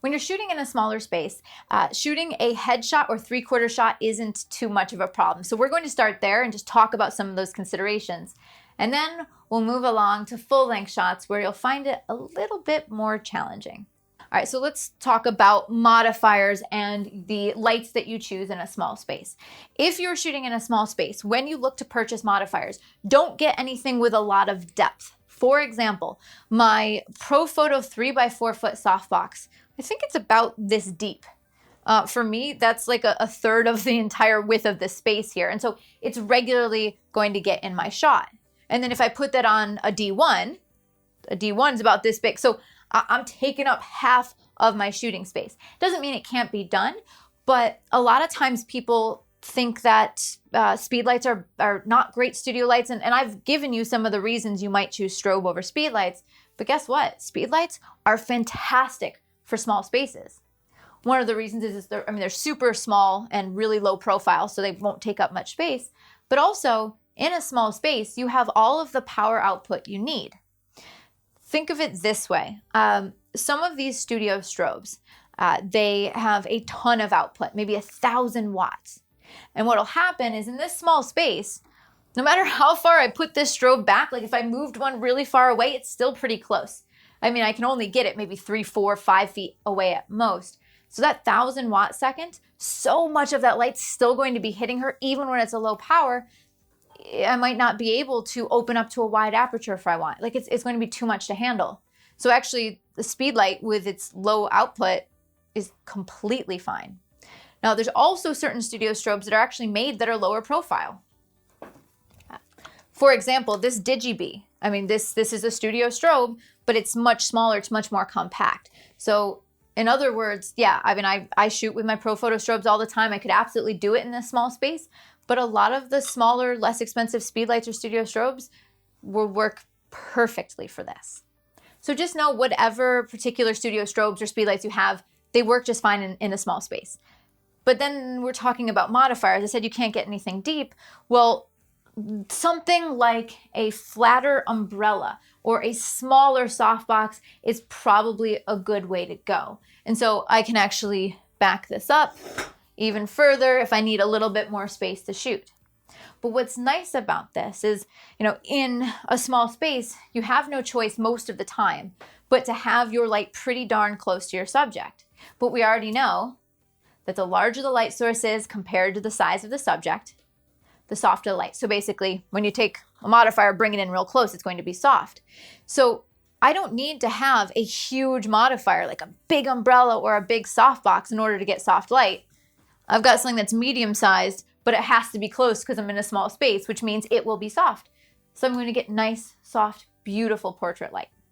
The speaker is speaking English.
When you're shooting in a smaller space, shooting a headshot or three-quarter shot isn't too much of a problem. So we're going to start there and just talk about some of those considerations. And then we'll move along to full-length shots where you'll find it a little bit more challenging. All right, so let's talk about modifiers and the lights that you choose in a small space. If you're shooting in a small space, when you look to purchase modifiers, don't get anything with a lot of depth. For example, my ProPhoto 3x4 foot softbox, I think it's about this deep. For me, that's like a third of the entire width of this space here. And so it's regularly going to get in my shot. And then if I put that on a D1 is about this big. So I'm taking up half of my shooting space. Doesn't mean it can't be done, but a lot of times people think that speed lights are not great studio lights. And I've given you some of the reasons you might choose strobe over speed lights. But guess what? Speed lights are fantastic for small spaces. One of the reasons is they're super small and really low profile, so they won't take up much space. But also, in a small space, you have all of the power output you need. Think of it this way. Some of these studio strobes, they have a ton of output, maybe 1,000 watts. And what'll happen is in this small space, no matter how far I put this strobe back, like if I moved one really far away, it's still pretty close. I mean, I can only get it maybe 3, 4, 5 feet away at most. So that 1,000 watt second, so much of that light's still going to be hitting her, even when it's a low power. I might not be able to open up to a wide aperture if I want. Like it's going to be too much to handle. So actually the speed light with its low output is completely fine. Now there's also certain studio strobes that are actually made that are lower profile. For example, this DigiBee. I mean, this is a studio strobe, but it's much smaller, it's much more compact. So in other words, yeah, I mean, I shoot with my ProPhoto strobes all the time. I could absolutely do it in this small space, but a lot of the smaller, less expensive speed lights or studio strobes will work perfectly for this. So just know whatever particular studio strobes or speed lights you have, they work just fine in a small space. But then we're talking about modifiers. I said you can't get anything deep. Well, something like a flatter umbrella or a smaller softbox is probably a good way to go. And so I can actually back this up even further if I need a little bit more space to shoot. But what's nice about this is, in a small space, you have no choice most of the time, but to have your light pretty darn close to your subject. But we already know that the larger the light source is compared to the size of the subject, the softer the light. So basically, when you take a modifier, bring it in real close, it's going to be soft. So I don't need to have a huge modifier like a big umbrella or a big softbox in order to get soft light. I've got something that's medium sized, but it has to be close because I'm in a small space, which means it will be soft. So I'm going to get nice, soft, beautiful portrait light.